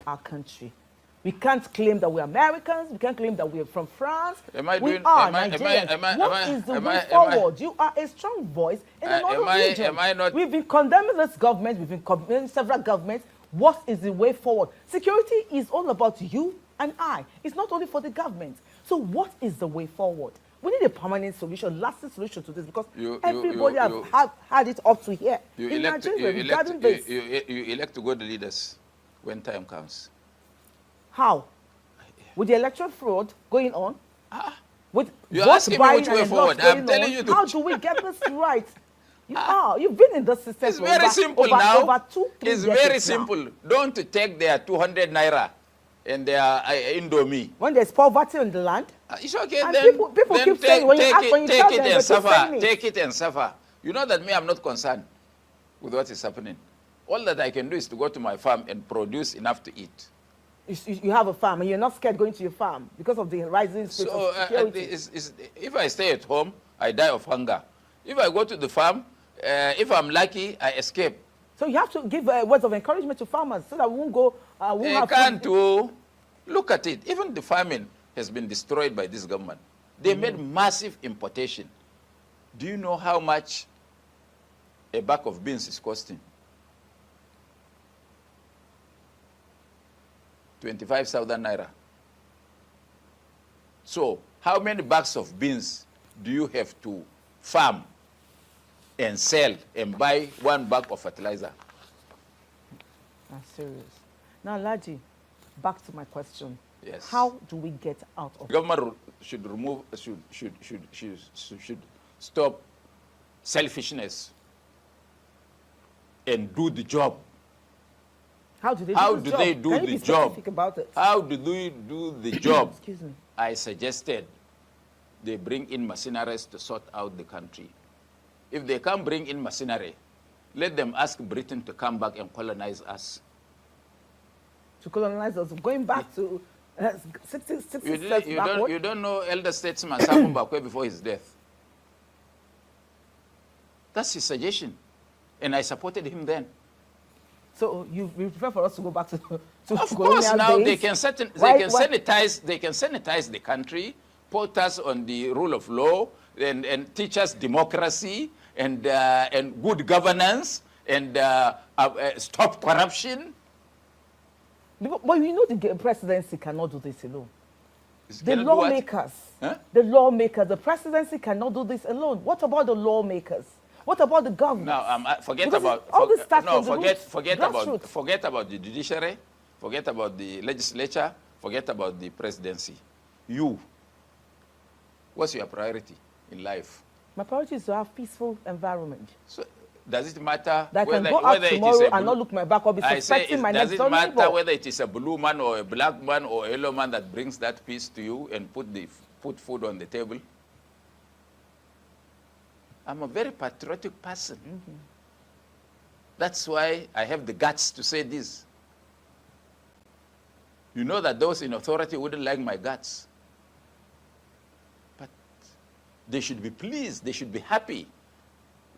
our country. We can't claim that we're Americans. We can't claim that we're from France. Am I we doing, are am I, Nigerians. What is the way am forward? You are a strong voice in the northern region. am I not? We've been condemning this government. We've been condemning several governments. What is the way forward? Security is all about you and I. It's not only for the government. So what is the way forward? We need a permanent solution, lasting solution to this, because everybody has had it up to here. You in elect, Nigeria, you, regarding elect, this. you elect good leaders when time comes. How? With the electoral fraud going on? With You're asking me which way forward. I'm telling you. How do we get this right? You've been in the system it's very simple over now. Over 2-3 it's decades very now. simple. Don't take their 200 naira and their Indomie. When there's poverty in the land, it's okay. and Then people keep saying when you ask, when you tell them, and suffer. Take it and suffer. You know that me, I'm not concerned with what is happening. All that I can do is to go to my farm and produce enough to eat. You have a farm and you're not scared going to your farm because of the rising state of security. If I stay at home, I die of hunger. If I go to the farm, if I'm lucky, I escape. So you have to give words of encouragement to farmers so that we won't go. They can't do. Look at it. Even the farming has been destroyed by this government. They made massive importation. Do you know how much a bag of beans is costing? 25,000 naira. So, how many bags of beans do you have to farm and sell and buy one bag of fertilizer? That's serious. Now, Laji, back to my question. Yes. How do we get out of Government should stop selfishness and do the job. How do they do the job? About it? How do they do the job? Excuse me. I suggested they bring in mercenaries to sort out the country. If they can't bring in mercenary, let them ask Britain to come back and colonize us. To colonize us, going back to 60 you don't know elder statesman Samu Mbakwe before his death. That's his suggestion, and I supported him then. So you prefer for us to go back to of course, now they can sanitize the country, put us on the rule of law, and teach us democracy and good governance and stop corruption. But you know the presidency cannot do this alone. The presidency cannot do this alone. What about the lawmakers? What about the government? No, forget about the judiciary, forget about the legislature, forget about the presidency. You, what's your priority in life? My priority is to have peaceful environment. So, does it matter that I can go out tomorrow and not look my back or be suspecting my next door neighbor? Does it matter whether it is a blue man or a black man or a yellow man that brings that peace to you and put food on the table? I'm a very patriotic person. That's why I have the guts to say this. You know that those in authority wouldn't like my guts. But they should be pleased, they should be happy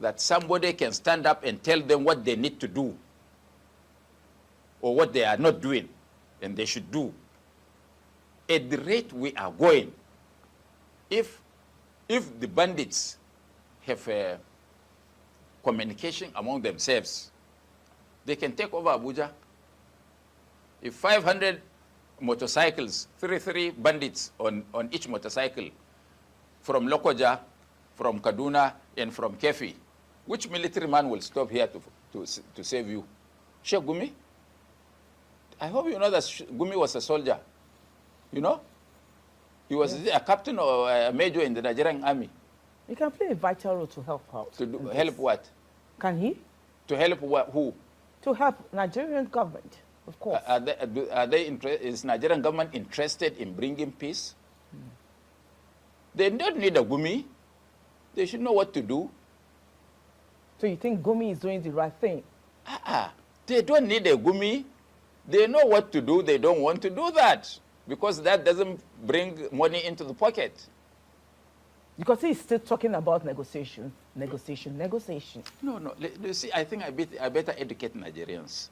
that somebody can stand up and tell them what they need to do or what they are not doing, and they should do. At the rate we are going, if the bandits have a communication among themselves, they can take over Abuja. If 500 motorcycles, 33 bandits on each motorcycle, from Lokoja, from Kaduna, and from Kefi, which military man will stop here to save you? Sheikh Gumi? I hope you know that Gumi was a soldier. You know? He was a captain or a major in the Nigerian army. He can play a vital role to help out. To help what? Can he? To help what? Who? To help Nigerian government, of course. Is Nigerian government interested in bringing peace? They don't need a Gumi. They should know what to do. So you think Gumi is doing the right thing? They don't need a Gumi. They know what to do. They don't want to do that because that doesn't bring money into the pocket. Because he's still talking about negotiation. No. You see, I think I better educate Nigerians.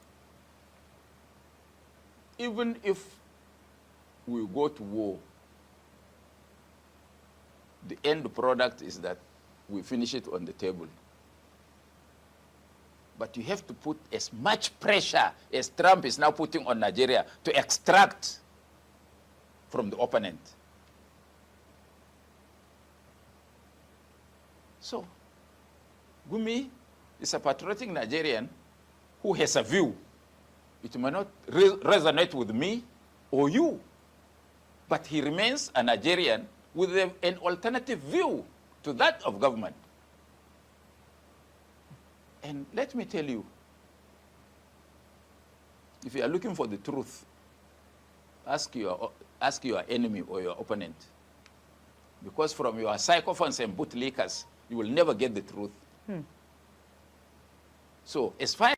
even if we go to war, the end product is that we finish it on the table. But you have to put as much pressure as Trump is now putting on Nigeria to extract from the opponent. So, Gumi is a patriotic Nigerian who has a view. It may not resonate with me or you, but he remains a Nigerian with an alternative view to that of government. And let me tell you, if you are looking for the truth, ask your enemy or your opponent. Because from your sycophants and bootlickers, you will never get the truth. So, as far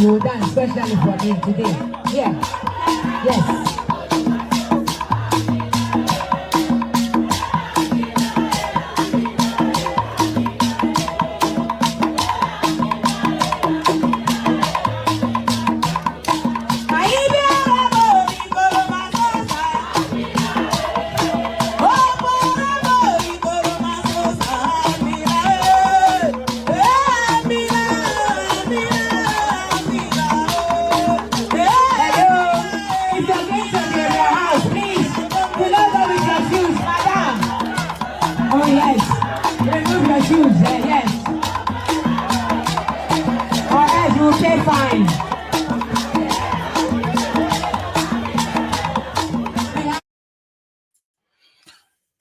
you will dance especially for me today. Yeah. Yes.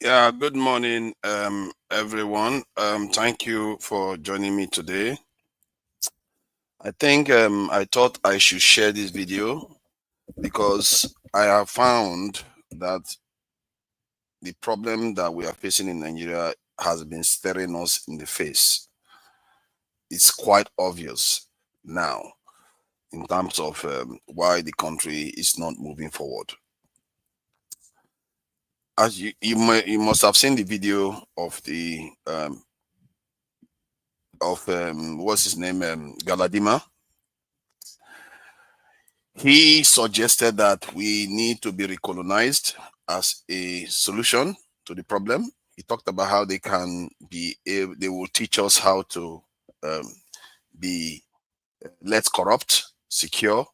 Yeah, good morning, everyone. Thank you for joining me today. I think I thought I should share this video because I have found that the problem that we are facing in Nigeria has been staring us in the face. It's quite obvious now in terms of why the country is not moving forward. As you must have seen the video of the what's his name, Galadima. He suggested that we need to be recolonized as a solution to the problem. He talked about how they will teach us how to be less corrupt, secure,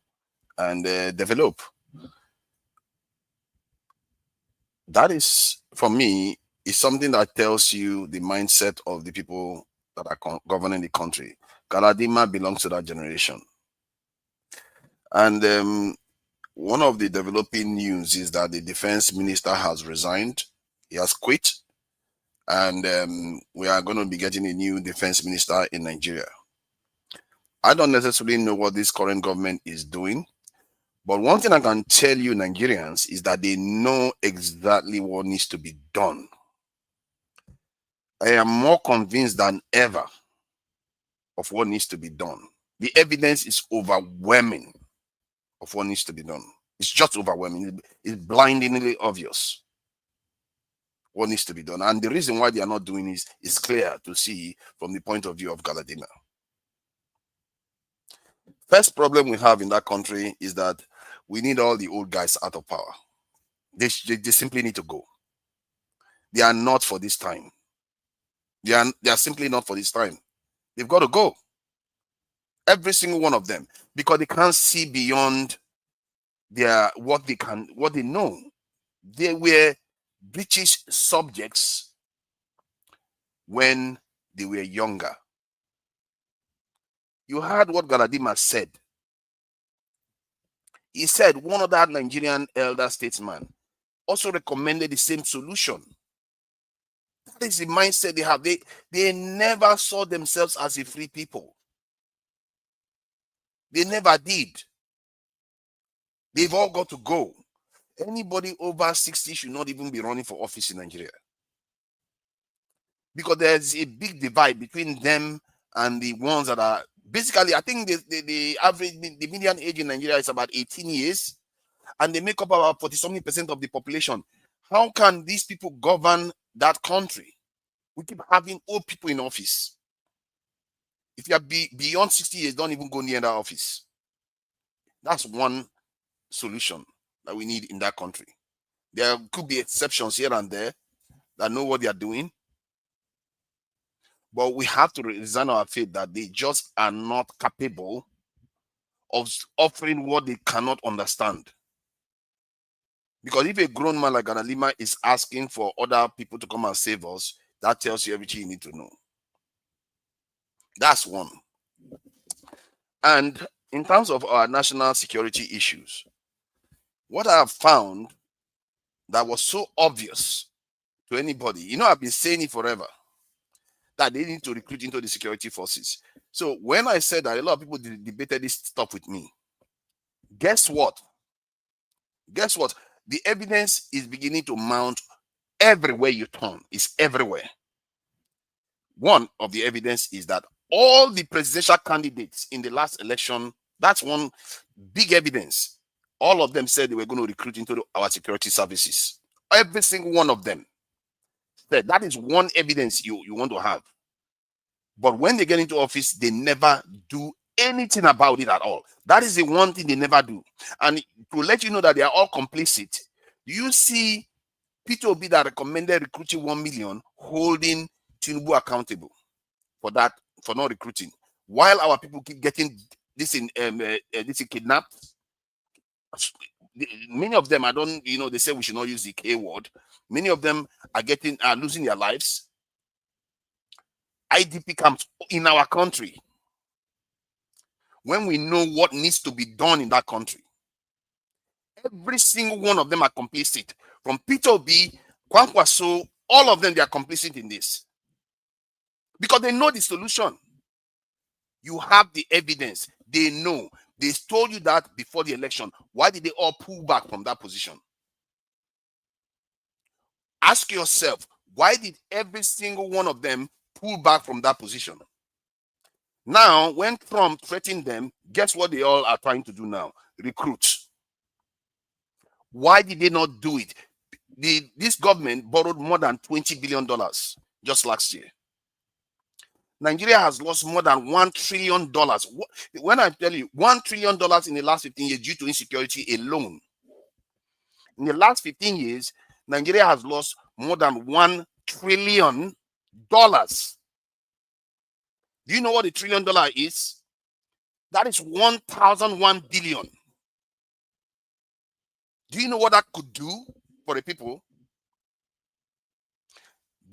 and develop. That is, for me, is something that tells you the mindset of the people that are governing the country. Galadima belongs to that generation. And one of the developing news is that the defense minister has resigned. He has quit. And we are going to be getting a new defense minister in Nigeria. I don't necessarily know what this current government is doing. But one thing I can tell you, Nigerians, is that they know exactly what needs to be done. I am more convinced than ever of what needs to be done. The evidence is overwhelming of what needs to be done. It's just overwhelming. It's blindingly obvious what needs to be done. And the reason why they are not doing this is clear to see from the point of view of Galadima. First problem we have in that country is that we need all the old guys out of power. They simply need to go. They are not for this time. They are simply not for this time. They've got to go. Every single one of them, because they can't see beyond what they know. They were British subjects when they were younger. You heard what Galadima said. He said one other Nigerian elder statesman also recommended the same solution. That is the mindset they have. They never saw themselves as a free people. They never did. They've all got to go. Anybody over 60 should not even be running for office in Nigeria. Because there's a big divide between them and the ones that are basically, I think the average, the median age in Nigeria is about 18 years, and they make up about 40-something% of the population. How can these people govern that country? We keep having old people in office. If you are beyond 60 years, don't even go near that office. That's one solution that we need in that country. There could be exceptions here and there that know what they are doing, but we have to resign our faith that they just are not capable of offering what they cannot understand. Because if a grown man like Galadima is asking for other people to come and save us, that tells you everything you need to know. That's one. And in terms of our national security issues, what I have found that was so obvious to anybody, I've been saying it forever, that they need to recruit into the security forces. So when I said that, a lot of people debated this stuff with me. Guess what? The evidence is beginning to mount everywhere you turn. It's everywhere. One of the evidence is that all the presidential candidates in the last election, that's one big evidence. All of them said they were going to recruit into our security services. Every single one of them said that is one evidence you want to have. But when they get into office, they never do anything about it at all. That is the one thing they never do. And to let you know that they are all complicit, you see Peter Obi that recommended recruiting 1 million holding Tinubu accountable for that, for not recruiting, while our people keep getting this kidnapped. Many of them, they say we should not use the K word. Many of them are losing their lives. IDP camps in our country, when we know what needs to be done in that country. Every single one of them are complicit. From Peter Obi, Kwankwaso, all of them, they are complicit in this. Because they know the solution. You have the evidence. They know. They told you that before the election. Why did they all pull back from that position? Ask yourself, why did every single one of them pull back from that position? Now, when Trump threatened them, guess what they all are trying to do now? Recruit. Why did they not do it? This government borrowed more than $20 billion just last year. Nigeria has lost more than $1 trillion. When I tell you $1 trillion in the last 15 years due to insecurity alone, in the last 15 years, Nigeria has lost more than $1 trillion. Do you know what $1 trillion is? That is 1,001 billion. Do you know what that could do for the people?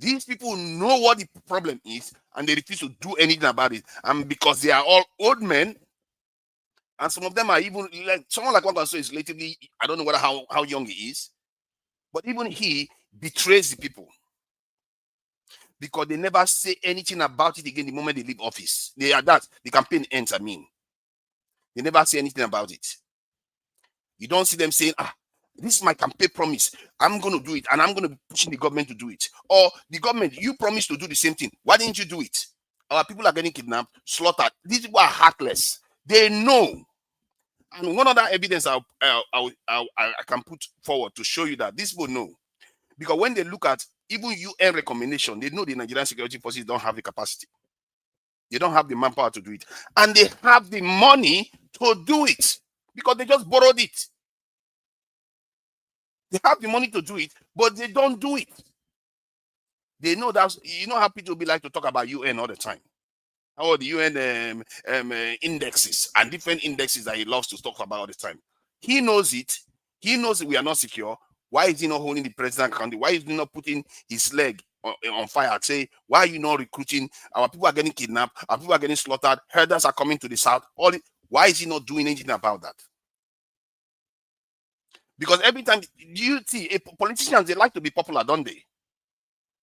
These people know what the problem is, and they refuse to do anything about it. And because they are all old men, and some of them are even like someone like Kwankwaso is relatively, I don't know how young he is, but even he betrays the people because they never say anything about it again the moment they leave office. The campaign ends. They never say anything about it. You don't see them saying, this is my campaign promise. I'm going to do it, and I'm going to be pushing the government to do it. Or the government, you promised to do the same thing. Why didn't you do it? Our people are getting kidnapped, slaughtered. These people are heartless. They know. And one other evidence I can put forward to show you that these people know. Because when they look at even UN recommendation, they know the Nigerian security forces don't have the capacity. They don't have the manpower to do it. And they have the money to do it because they just borrowed it. They have the money to do it, but they don't do it. They know that, how people be like to talk about UN all the time. How the UN indexes and different indexes that he loves to talk about all the time. He knows it. He knows that we are not secure. Why is he not holding the president accountable? Why is he not putting his leg on fire? Say, why are you not recruiting? Our people are getting kidnapped. Our people are getting slaughtered. Herders are coming to the south. Why is he not doing anything about that? Because every time you see politicians, they like to be popular, don't they?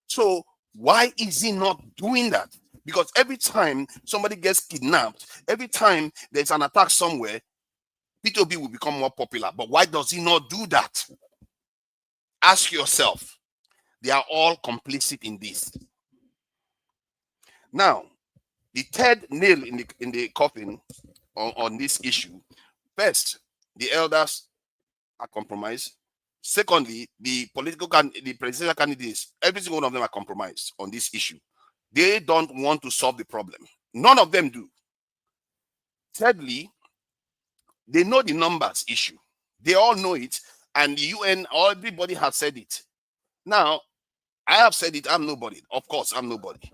So why is he not doing that? Because every time somebody gets kidnapped, every time there's an attack somewhere, P2B will become more popular. But why does he not do that? ask yourself, they are all complicit in this. Now, the third nail in the coffin on this issue, first, the elders are compromised. Secondly, the presidential candidates, every single one of them are compromised on this issue. They don't want to solve the problem. None of them do. Thirdly, they know the numbers issue. They all know it, and the UN, everybody has said it. Now, I have said it, I'm nobody. Of course, I'm nobody.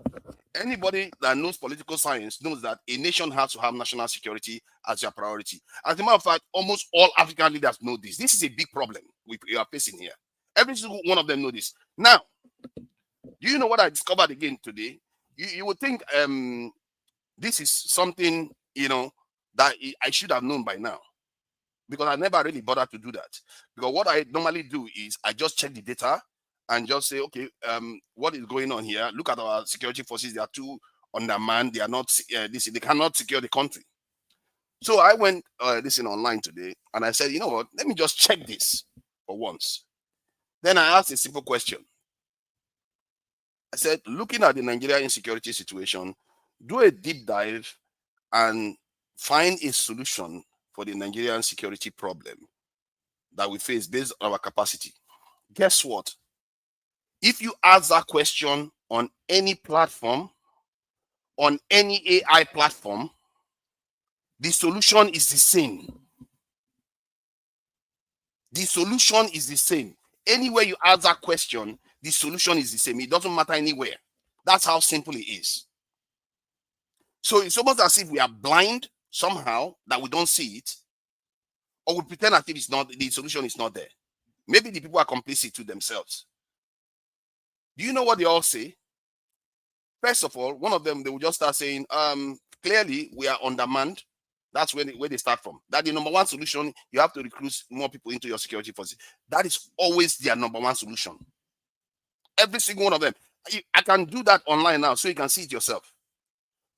Anybody that knows political science knows that a nation has to have national security as their priority. As a matter of fact, almost all African leaders know this. This is a big problem we are facing here. Every single one of them know this. Now, do you know what I discovered again today? You would think this is something, that I should have known by now, because I never really bothered to do that. Because what I normally do is I just check the data and just say, okay, what is going on here? Look at our security forces. They are too undermanned. They are not, they cannot secure the country. So I went online today and I said, you know what? Let me just check this for once. Then I asked a simple question. I said, looking at the Nigeria insecurity situation, do a deep dive and find a solution for the Nigerian security problem that we face based on our capacity. Guess what? If you ask that question on any platform, on any AI platform, the solution is the same. The solution is the same. Anywhere you ask that question, the solution is the same. It doesn't matter anywhere. That's how simple it is. So it's almost as if we are blind somehow, that we don't see it, or we pretend as if it's not, the solution is not there. Maybe the people are complicit to themselves. Do you know what they all say? First of all, one of them, they will just start saying, clearly we are undermanned. That's where they start from. That the number one solution, you have to recruit more people into your security forces. That is always their number one solution. Every single one of them. I can do that online now, so you can see it yourself.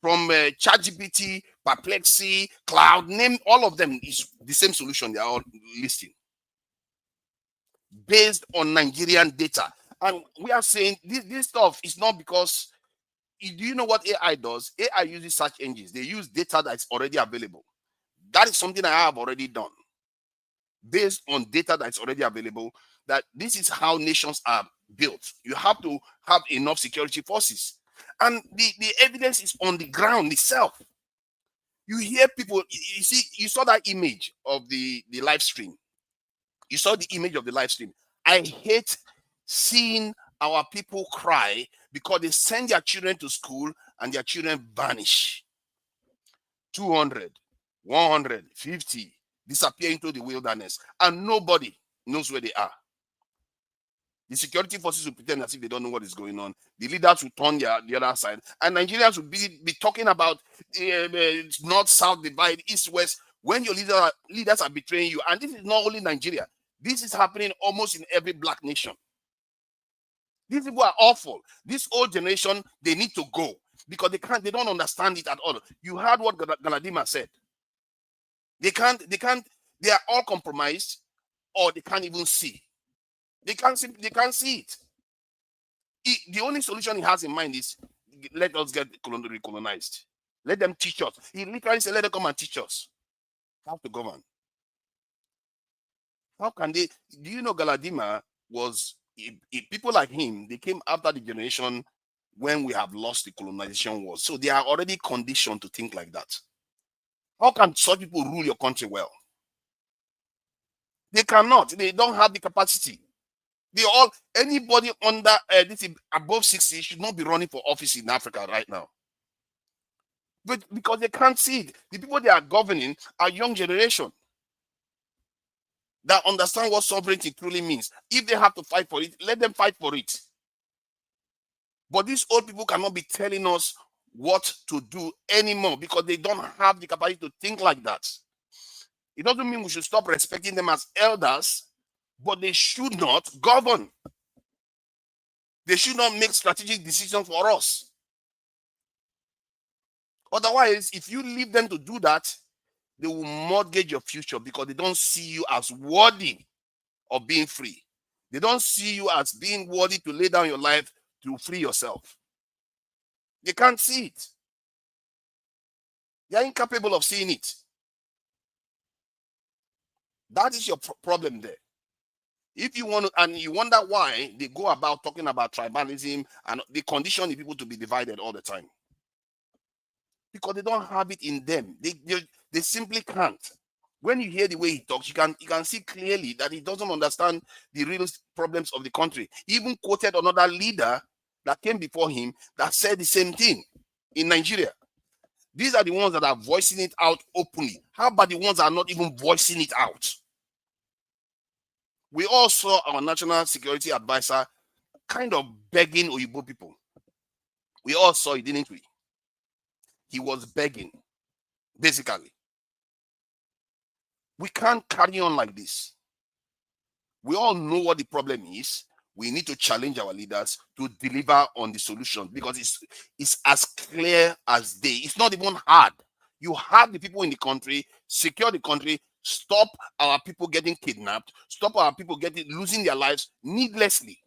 From ChatGPT, Perplexity, Cloud, name all of them is the same solution. They are all listing based on Nigerian data. And we are saying this stuff is not because, do you know what AI does? AI uses search engines. They use data that's already available. That is something I have already done. Based on data that's already available, that this is how nations are built. You have to have enough security forces. And the evidence is on the ground itself. You hear people, you see, you saw that image of the live stream. You saw the image of the live stream. I hate seeing our people cry because they send their children to school and their children vanish. 200, 150 disappear into the wilderness and nobody knows where they are. The security forces will pretend as if they don't know what is going on. The leaders will turn the other side, and Nigerians will be talking about north-south divide, east-west, when your leaders are betraying you. And this is not only Nigeria. This is happening almost in every black nation. These people are awful. This old generation, they need to go because they don't understand it at all. You heard what Galadima said. They are all compromised, or they can't even see. They can't see it. The only solution he has in mind is, let us get recolonized. Let them teach us. He literally said, let them come and teach us how to govern. How can they? Do you know Galadima was, people like him, they came after the generation when we have lost the colonization wars. So they are already conditioned to think like that. How can such people rule your country well? They cannot. They don't have the capacity. Anybody under above 60 should not be running for office in Africa right now. But because they can't see it. The people they are governing are young generation that understand what sovereignty truly means. If they have to fight for it, let them fight for it. But these old people cannot be telling us what to do anymore because they don't have the capacity to think like that. It doesn't mean we should stop respecting them as elders, but they should not govern. They should not make strategic decisions for us. Otherwise, if you leave them to do that, they will mortgage your future because they don't see you as worthy of being free. They don't see you as being worthy to lay down your life to free yourself. They can't see it. They are incapable of seeing it. That is your problem there. If you want to, and you wonder why they go about talking about tribalism and they condition the people to be divided all the time. Because they don't have it in them. They simply can't. When you hear the way he talks, you can see clearly that he doesn't understand the real problems of the country. He even quoted another leader that came before him that said the same thing in Nigeria. These are the ones that are voicing it out openly. How about the ones that are not even voicing it out? We all saw our national security advisor kind of begging Oyibo people. We all saw it, didn't we? He was begging, basically. We can't carry on like this. We all know what the problem is. We need to challenge our leaders to deliver on the solution because it's as clear as day. It's not even hard. You have the people in the country, secure the country, stop our people getting kidnapped, stop our people losing their lives needlessly.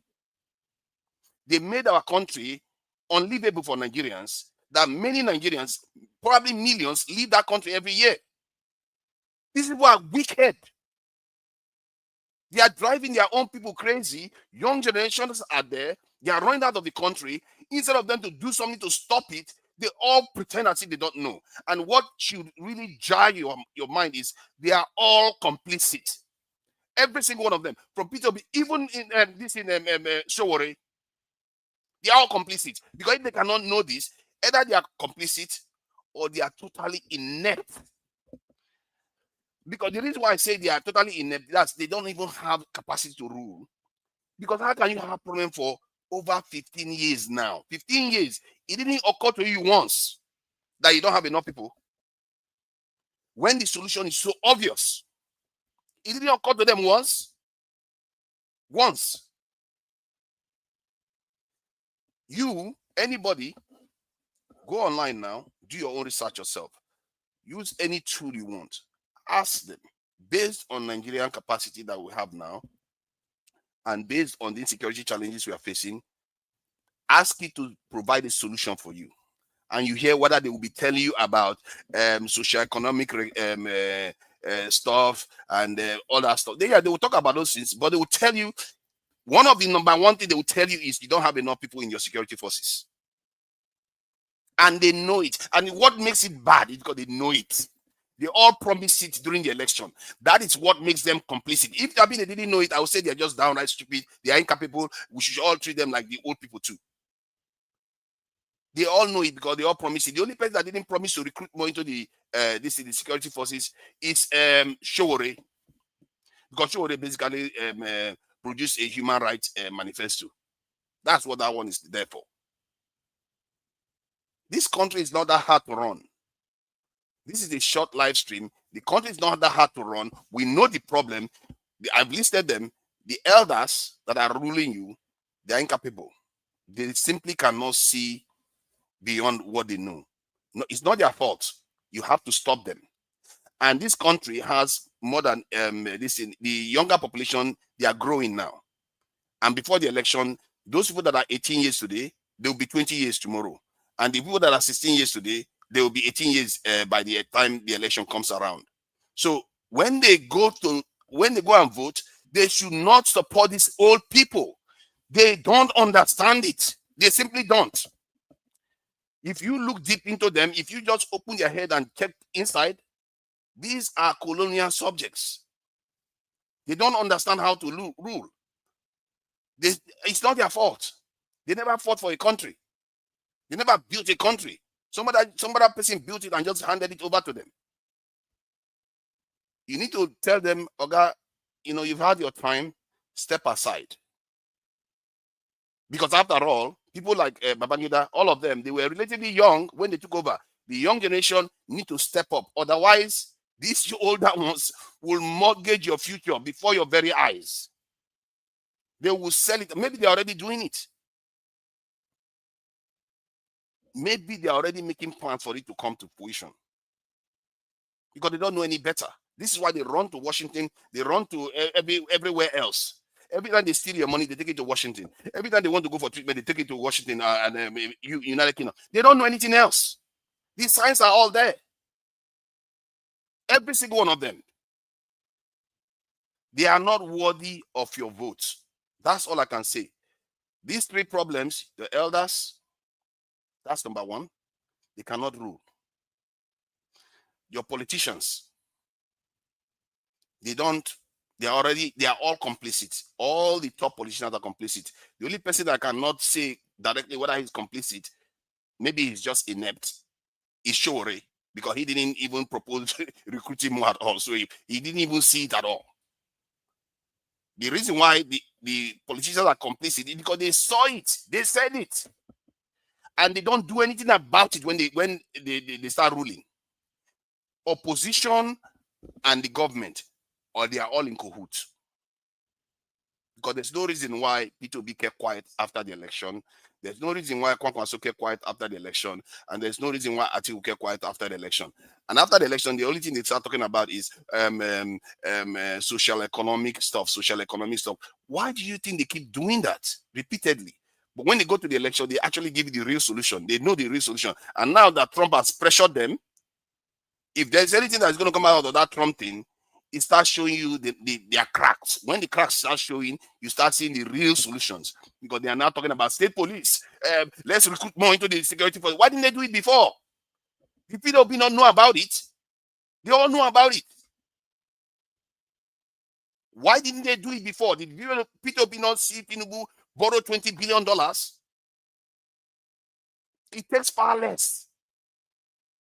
They made our country unlivable for Nigerians, that many Nigerians, probably millions, leave that country every year. These people are wicked. They are driving their own people crazy. Young generations are there. They are running out of the country. Instead of them to do something to stop it, they all pretend as if they don't know. And what should really jar your mind is they are all complicit. Every single one of them. From Peter, even in Showore, they are all complicit. Because if they cannot know this, either they are complicit or they are totally inept. Because the reason why I say they are totally inept, that's they don't even have capacity to rule. Because how can you have a problem for over 15 years now? 15 years. It didn't occur to you once that you don't have enough people. When the solution is so obvious. It didn't occur to them once. Once. You, anybody, go online now, do your own research yourself. Use any tool you want. Ask them, based on Nigerian capacity that we have now, and based on the insecurity challenges we are facing, ask it to provide a solution for you. And you hear whether they will be telling you about socio-economic stuff and all that stuff. They will talk about those things, but they will tell you, one of the number one thing they will tell you is you don't have enough people in your security forces. And they know it. And what makes it bad is because they know it. They all promise it during the election. That is what makes them complicit. If they didn't know it, I would say they're just downright stupid. They are incapable. We should all treat them like the old people too. They all know it because they all promise it. The only person that didn't promise to recruit more into the security forces is Showore. Because Showore basically produced a human rights manifesto. That's what that one is there for. This country is not that hard to run. This is a short live stream. The country is not that hard to run. We know the problem. I've listed them. The elders that are ruling you, they are incapable. They simply cannot see beyond what they know. No, it's not their fault. You have to stop them. And this country has more than the younger population, they are growing now. And before the election, those people that are 18 years today, they will be 20 years tomorrow. And the people that are 16 years today, they will be 18 years by the time the election comes around. So when they go and vote, they should not support these old people. They don't understand it. They simply don't. If you look deep into them, if you just open your head and check inside, these are colonial subjects. They don't understand how to rule. It's not their fault. They never fought for a country. They never built a country. Some other person built it and just handed it over to them. You need to tell them, Oga, you've had your time, step aside. Because after all, people like Babangida, all of them, they were relatively young when they took over. The young generation need to step up. Otherwise, these older ones will mortgage your future before your very eyes. They will sell it. Maybe they're already doing it. Maybe they're already making plans for it to come to fruition. Because they don't know any better. This is why they run to Washington. They run to everywhere else. Every time they steal your money, they take it to Washington. Every time they want to go for treatment, they take it to Washington and United Kingdom. They don't know anything else. These signs are all there. Every single one of them. They are not worthy of your vote. That's all I can say. These three problems, the elders, that's number one. They cannot rule. Your politicians, they are all complicit. All the top politicians are complicit. The only person that cannot say directly whether he's complicit, maybe he's just inept, is Shore, because he didn't even propose recruiting more at all. So he didn't even see it at all. The reason why the politicians are complicit is because they saw it, they said it, and they don't do anything about it when they start ruling. Opposition and the government, or they are all in cahoots. Because there's no reason why P2B kept quiet after the election. There's no reason why Kwankwaso kept quiet after the election. And there's no reason why Atiku kept quiet after the election. And after the election, the only thing they start talking about is social economic stuff. Why do you think they keep doing that repeatedly? But when they go to the election, they actually give you the real solution. They know the real solution. And now that Trump has pressured them, if there's anything that's going to come out of that Trump thing, it starts showing you their cracks. When the cracks start showing, you start seeing the real solutions, because they are now talking about state police. Let's recruit more into the security force. Why didn't they do it before? Did P2B not know about it? They all know about it. Why didn't they do it before? Did P2B not see Tinubu borrow $20 billion? It takes far less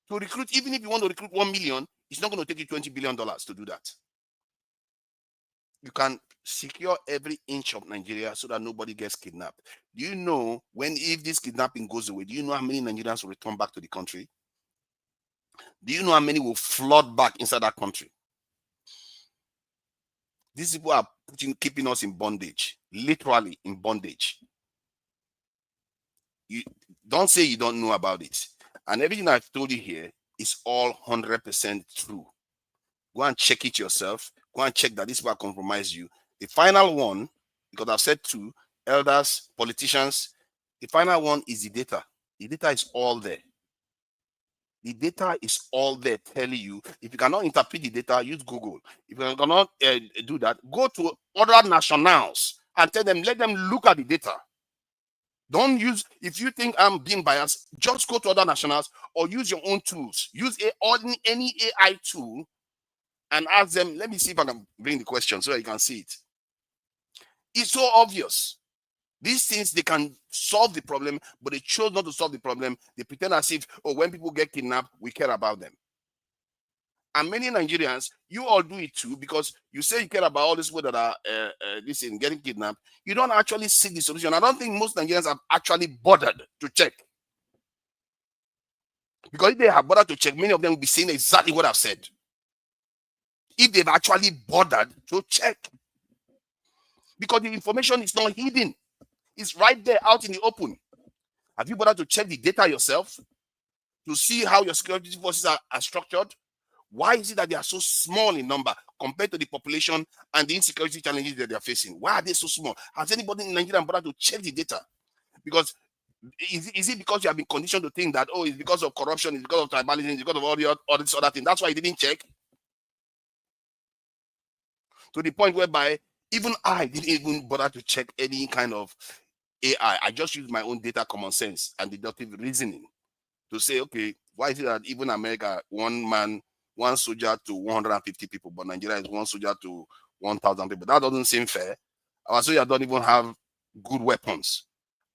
to recruit. Even if you want to recruit 1 million, it's not going to take you $20 billion to do that. You can secure every inch of Nigeria so that nobody gets kidnapped. Do you know if this kidnapping goes away, do you know how many Nigerians will return back to the country? Do you know how many will flood back inside that country? These people are keeping us in bondage, literally in bondage. You don't say you don't know about it. And everything I've told you here is all 100% true. Go and check it yourself. Go and check that this will compromise you. The final one, because I've said two, elders, politicians, the final one is the data. The data is all there. The data is all there telling you. If you cannot interpret the data, use Google. If you cannot do that, go to other nationals and tell them, let them look at the data. Don't use, if you think I'm being biased, just go to other nationals or use your own tools. Use any AI tool and ask them. Let me see if I can bring the question so that you can see it. It's so obvious. These things, they can solve the problem, but they chose not to solve the problem. They pretend as if, oh, when people get kidnapped, we care about them. And many Nigerians, you all do it too, because you say you care about all these people that are getting kidnapped. You don't actually see the solution. I don't think most Nigerians have actually bothered to check. Because if they have bothered to check, many of them will be saying exactly what I've said. If they've actually bothered to check. Because the information is not hidden. It's right there out in the open. Have you bothered to check the data yourself? To see how your security forces are structured? Why is it that they are so small in number compared to the population and the insecurity challenges that they are facing? Why are they so small? Has anybody in Nigeria bothered to check the data? Because is it because you have been conditioned to think that, oh, it's because of corruption, it's because of tribalism, it's because of all this other thing? That's why you didn't check? To the point whereby even I didn't even bother to check any kind of AI. I just used my own data, common sense, and deductive reasoning to say, okay, why is it that even America, one soldier to 150 people, but Nigeria is one soldier to 1,000 people? That doesn't seem fair. Our soldiers don't even have good weapons,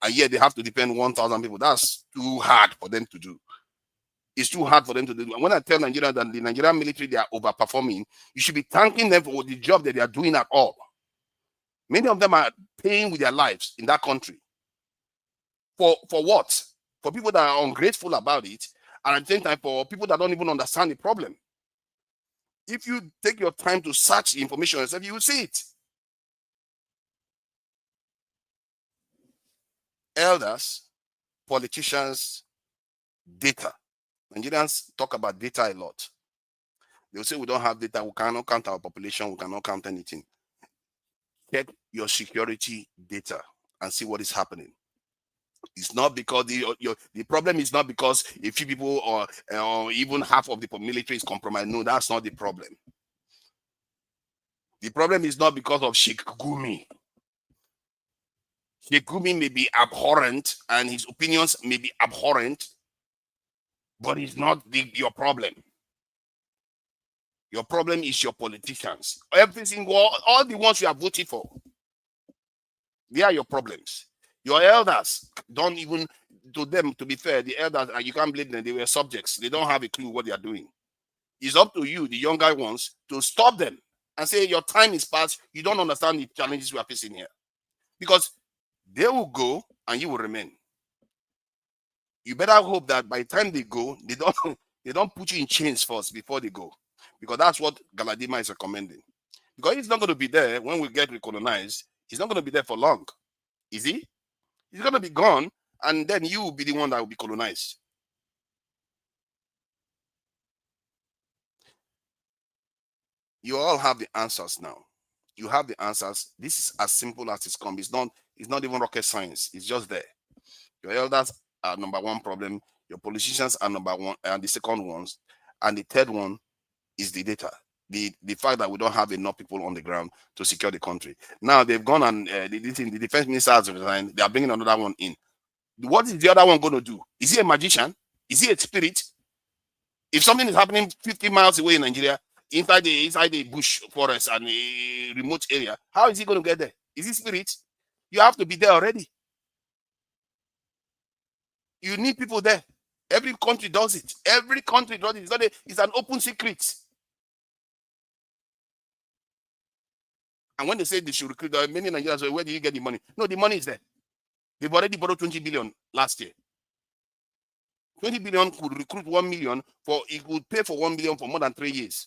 and yet they have to defend 1,000 people. That's too hard for them to do. It's too hard for them to do. When I tell Nigeria that the Nigerian military, they are overperforming, you should be thanking them for the job that they are doing at all. Many of them are paying with their lives in that country. For what? For people that are ungrateful about it, and at the same time for people that don't even understand the problem. If you take your time to search the information yourself, you will see it. Elders, politicians, data. Nigerians talk about data a lot. They'll say we don't have data, we cannot count our population, we cannot count anything. check your security data and see what is happening. It's not because the problem is not because a few people or even half of the military is compromised. No, that's not the problem. The problem is not because of Sheikh Gumi. Sheikh Gumi may be abhorrent and his opinions may be abhorrent, but it's not your problem. Your problem is your politicians. All the ones you have voted for, they are your problems. Your elders don't even, to them, to be fair, the elders, you can't blame them, they were subjects. They don't have a clue what they are doing. It's up to you, the younger ones, to stop them and say your time is past. You don't understand the challenges we are facing here. Because they will go and you will remain. You better hope that by the time they go, they don't put you in chains first before they go. Because that's what Galadima is recommending. Because he's not going to be there when we get recolonized. He's not going to be there for long. Is he? He's going to be gone, and then you will be the one that will be colonized. You all have the answers now. You have the answers. This is as simple as it's come. It's not even rocket science. It's just there. Your elders are number one problem. Your politicians are number one, and the second ones, and the third one is the data. The fact that we don't have enough people on the ground to secure the country. Now they've gone and the defense minister has resigned. They are bringing another one in. What is the other one going to do? Is he a magician? Is he a spirit? If something is happening 50 miles away in Nigeria, inside the bush forest and a remote area, how is he going to get there? Is he spirit? You have to be there already. You need people there. Every country does it. Every country does it. It's an open secret. And when they say they should recruit, many Nigerians say, where do you get the money? No, the money is there. They've already borrowed 20 billion last year. 20 billion could recruit 1 million it would pay for 1 million for more than 3 years.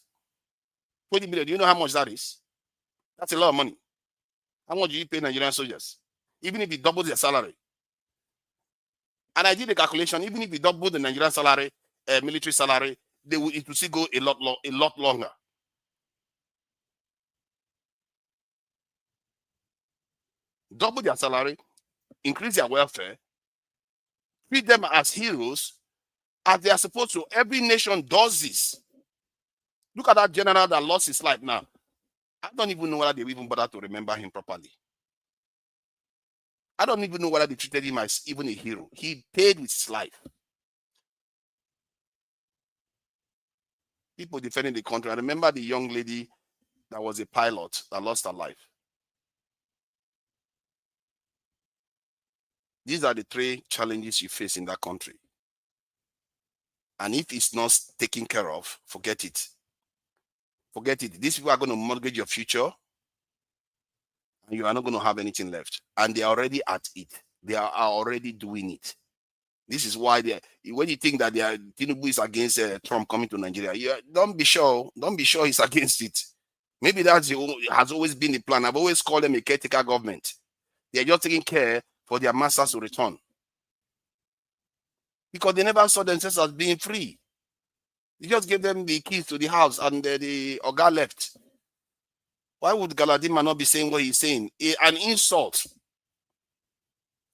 20 billion, do you know how much that is? That's a lot of money. How much do you pay Nigerian soldiers? Even if it doubles their salary. And I did a calculation, even if you double the Nigerian salary, military salary, it will still go a lot longer. Double their salary, increase their welfare, treat them as heroes, as they are supposed to. Every nation does this. Look at that general that lost his life now. I don't even know whether they even bother to remember him properly. I don't even know whether they treated him as even a hero. He paid with his life. People defending the country. I remember the young lady that was a pilot that lost her life. These are the 3 challenges you face in that country. And if it's not taken care of, forget it. Forget it. These people are going to mortgage your future, and you are not going to have anything left. And they are already at it. They are already doing it. This is why when you think that Tinubu is against Trump coming to Nigeria, don't be sure. Don't be sure he's against it. Maybe that has always been the plan. I've always called them a caretaker government. They are just taking care for their masters to return. Because they never saw themselves as being free. They just gave them the keys to the house and the Oga left. Why would Galadima not be saying what he's saying? An insult.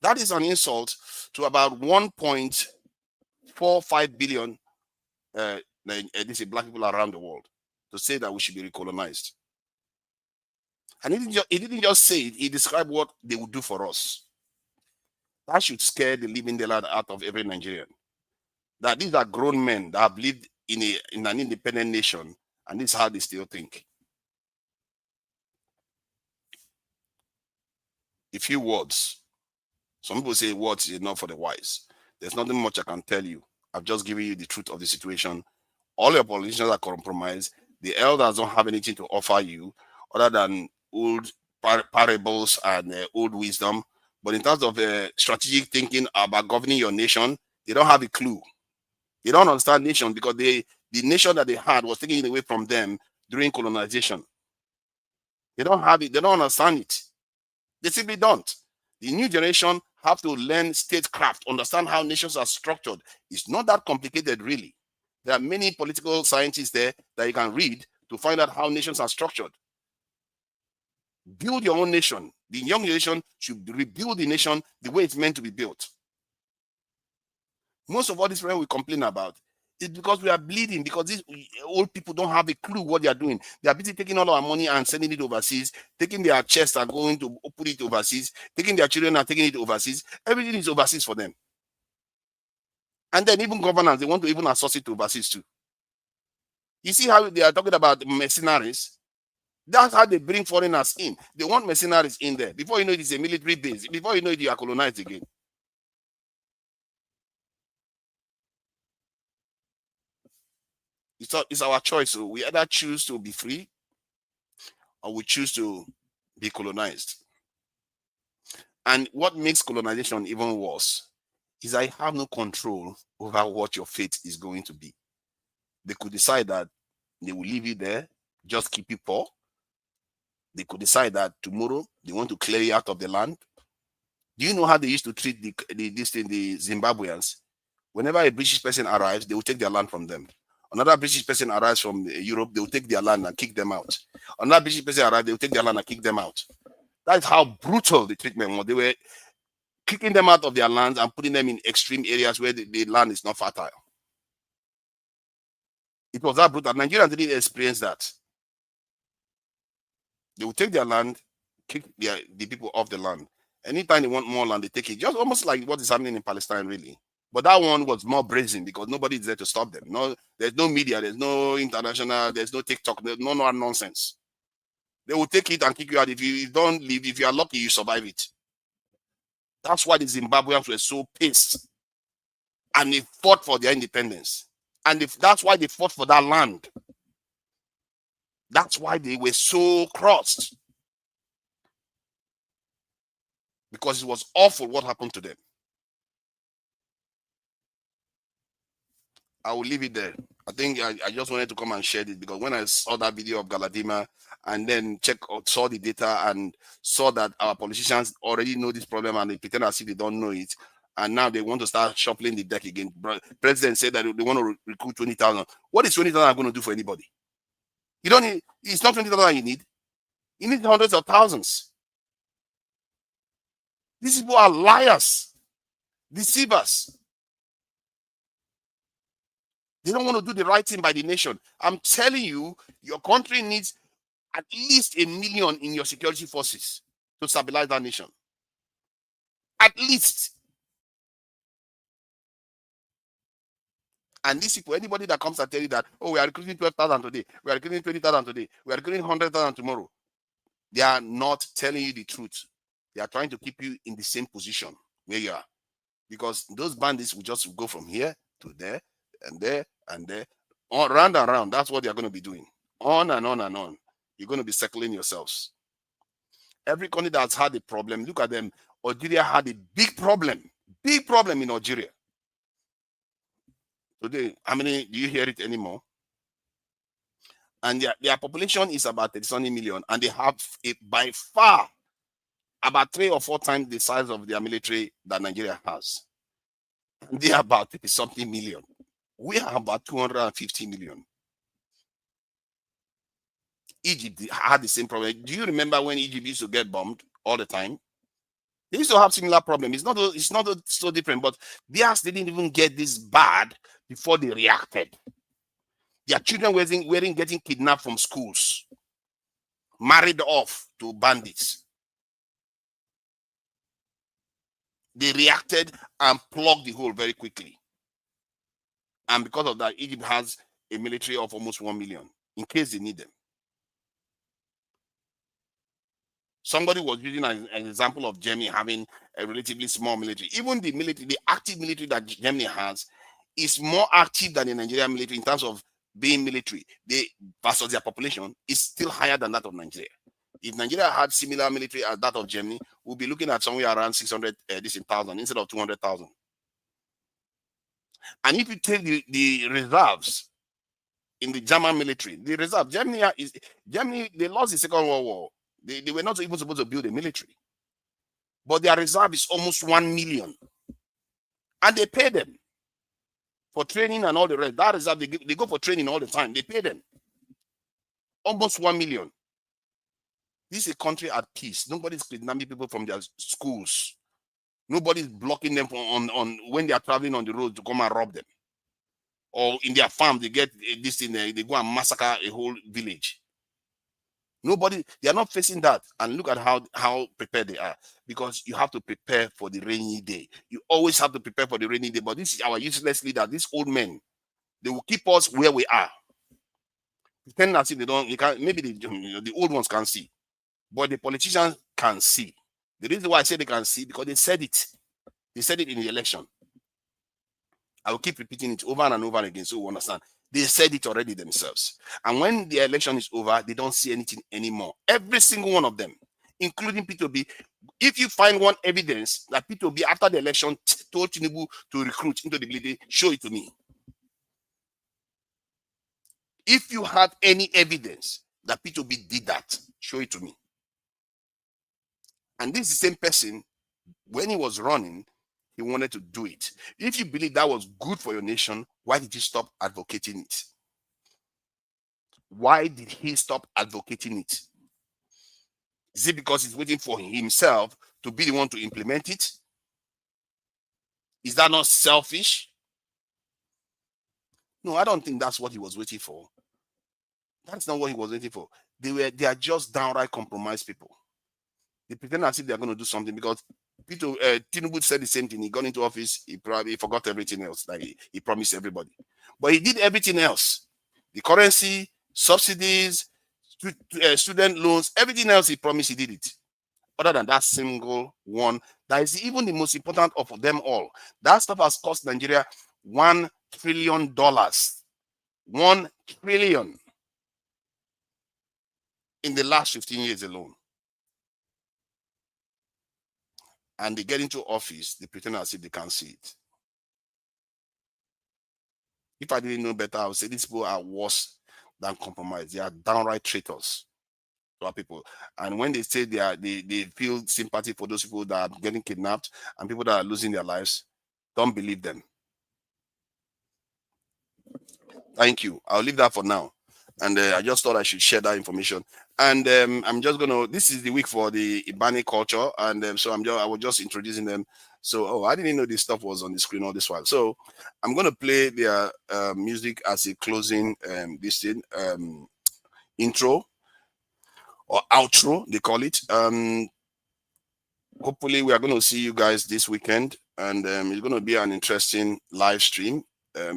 That is an insult to about 1.45 billion black people around the world to say that we should be recolonized. And he didn't just say it, he described what they would do for us. That should scare the living daylight out of every Nigerian. That these are grown men that have lived in an independent nation, and this is how they still think. A few words. Some people say words is enough for the wise. There's nothing much I can tell you. I've just given you the truth of the situation. All your politicians are compromised. The elders don't have anything to offer you other than old parables and old wisdom. But in terms of strategic thinking about governing your nation, they don't have a clue. They don't understand nation because the nation that they had was taken away from them during colonization. They don't have it. They don't understand it. They simply don't. The new generation have to learn statecraft, understand how nations are structured. It's not that complicated, really. There are many political scientists there that you can read to find out how nations are structured. Build your own nation. The young nation should rebuild the nation the way it's meant to be built. Most of all this we complain about is because we are bleeding, because these old people don't have a clue what they are doing. They are busy taking all our money and sending it overseas, taking their chest and going to put it overseas, taking their children and taking it overseas. Everything is overseas for them. And then even governance, they want to even associate overseas too. You see how they are talking about mercenaries? That's how they bring foreigners in. They want mercenaries in there. Before you know it, it's a military base. Before you know it, you are colonized again. It's our choice. So we either choose to be free or we choose to be colonized. And what makes colonization even worse is I have no control over what your fate is going to be. They could decide that they will leave you there, just keep you poor. They could decide that tomorrow they want to clear you out of the land. Do you know how they used to treat the Zimbabweans? Whenever a British person arrives, they will take their land from them. Another British person arrives from Europe, they will take their land and kick them out. Another British person arrives, they will take their land and kick them out. That is how brutal the treatment was. They were kicking them out of their lands and putting them in extreme areas where the land is not fertile. It was that brutal. Nigerians didn't experience that. They will take their land, kick the people off the land. Anytime they want more land, they take it. Just almost like what is happening in Palestine, really. But that one was more brazen because nobody is there to stop them. No, there's no media, there's no international, there's no TikTok, there's no nonsense. They will take it and kick you out. If you don't leave, if you are lucky, you survive it. That's why the Zimbabweans were so pissed. And they fought for their independence. And that's why they fought for that land. That's why they were so crossed. Because it was awful what happened to them. I will leave it there. I think I just wanted to come and share this because when I saw that video of Galadima and then saw the data and saw that our politicians already know this problem and they pretend as if they don't know it, and now they want to start shuffling the deck again. President said that they want to recruit 20,000. What is 20,000 going to do for anybody? You don't need. It's not 20,000 you need. You need hundreds of thousands. These people are liars, deceivers. They don't want to do the right thing by the nation. I'm telling you, your country needs at least 1 million in your security forces to stabilize that nation. At least. And these people, anybody that comes and tell you that, oh, we are recruiting 12,000 today, we are recruiting 20,000 today, we are recruiting 100,000 tomorrow, they are not telling you the truth. They are trying to keep you in the same position where you are. Because those bandits will just go from here to there, and there, and there, on, round and round. That's what they're going to be doing. On and on and on. You're going to be circling yourselves. Every country that's had a problem, look at them. Algeria had a big problem in Algeria. Today, how many do you hear it anymore? And their population is about 30 million, and they have by far about 3 or 4 times the size of their military that Nigeria has. And they are about 30-something million. We are about 250 million. Egypt had the same problem. Do you remember when Egypt used to get bombed all the time? They used to have similar problem. It's not so different, but theirs didn't even get this bad before they reacted. Their children weren't getting kidnapped from schools, married off to bandits. They reacted and plugged the hole very quickly. And because of that, Egypt has a military of almost 1 million in case they need them. Somebody was using an example of Germany having a relatively small military. Even the active military that Germany has is more active than the Nigerian military in terms of being military. Versus their population is still higher than that of Nigeria. If Nigeria had similar military as that of Germany, we'll be looking at somewhere around 600,000 instead of 200,000. And if you take the reserves in the German military, the reserve, Germany, they lost the Second World War. They were not even supposed to build a military. But their reserve is almost 1 million. And they pay them for training and all the rest. That reserve, they go for training all the time. They pay them almost 1 million. This is a country at peace. Nobody's kidnapping people from their schools. Nobody's blocking them on when they are traveling on the road to come and rob them. Or in their farm, they get this thing, they go and massacre a whole village. Nobody, they are not facing that. And look at how prepared they are. Because you have to prepare for the rainy day. You always have to prepare for the rainy day. But this is our useless leader, these old men. They will keep us where we are. Pretend as if they don't, maybe the old ones can see. But the politicians can see. The reason why I say they can see, because they said it. They said it in the election. I will keep repeating it over and over again so we understand. They said it already themselves. And when the election is over, they don't see anything anymore. Every single one of them, including P2B. If you find one evidence that P2B, after the election, told Tinubu to recruit into the military, show it to me. If you have any evidence that P2B did that, show it to me. And this is the same person, when he was running, he wanted to do it. If you believe that was good for your nation, why did you stop advocating it? Why did he stop advocating it? Is it because he's waiting for himself to be the one to implement it? Is that not selfish? No, I don't think that's what he was waiting for. That's not what he was waiting for. They are just downright compromised people. They pretend as if they are going to do something because Tinubu said the same thing. He got into office, he probably forgot everything else, like he promised everybody. But he did everything else. The currency, subsidies, student loans, everything else he promised, he did it. Other than that single one, that is even the most important of them all. That stuff has cost Nigeria $1 trillion. $1 trillion in the last 15 years alone. And they get into office, they pretend as if they can't see it. If I didn't know better, I would say these people are worse than compromise. They are downright traitors to our people. And when they say they feel sympathy for those people that are getting kidnapped and people that are losing their lives, don't believe them. Thank you. I'll leave that for now. And I just thought I should share that information. And I'm just gonna. This is the week for the Ibani culture, and so I was just introducing them. So, I didn't know this stuff was on the screen all this while. So, I'm gonna play their music as a closing intro or outro, they call it. Hopefully, we are gonna see you guys this weekend, and it's gonna be an interesting live stream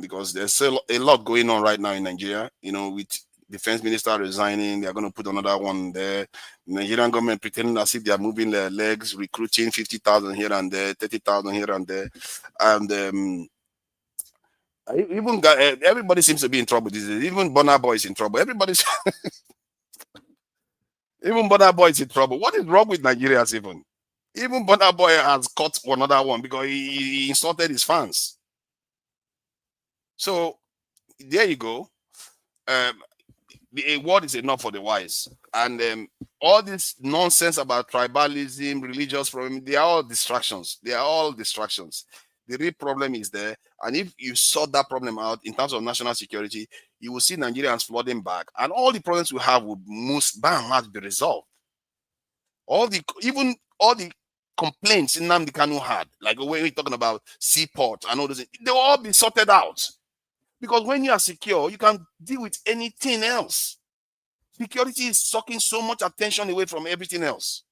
because there's a lot going on right now in Nigeria. You know, with defense minister resigning, they are going to put another one there. The Nigerian government pretending as if they are moving their legs, recruiting 50,000 here and there, 30,000 here and there, and even everybody seems to be in trouble. Even Burna Boy is in trouble. Everybody's even Burna Boy is in trouble. What is wrong with Nigerians? Even Burna Boy has caught another one because he insulted his fans. So there you go. The word is enough for the wise, and all this nonsense about tribalism, religious problem, they are all distractions. They are all distractions. The real problem is there, and if you sort that problem out in terms of national security, you will see Nigerians flooding back, and all the problems we have will most by and large be resolved. Even all the complaints in Nnamdi Kanu had, like when we're talking about seaport and all those, they will all be sorted out. Because when you are secure, you can deal with anything else. Security is sucking so much attention away from everything else.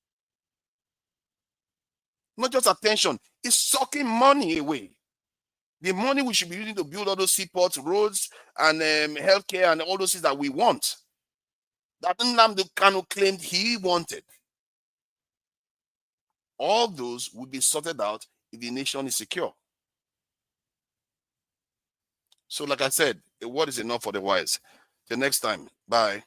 Not just attention, it's sucking money away. The money we should be using to build all those seaports, roads, and healthcare and all those things that we want. That Nnamdi Kanu claimed he wanted. All those will be sorted out if the nation is secure. So, like I said, the word is enough for the wise. Till next time. Bye.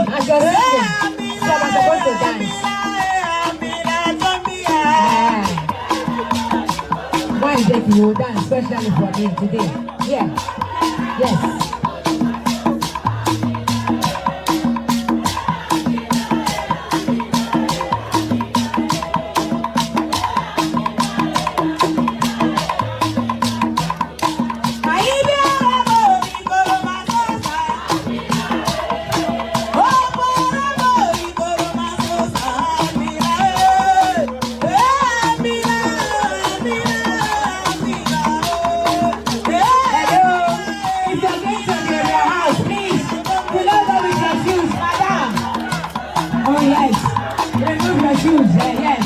As you're singing, some are supposed to dance. One day you will dance, especially for me today. Yeah. Yes. Oh yes, remove your shoes, yes.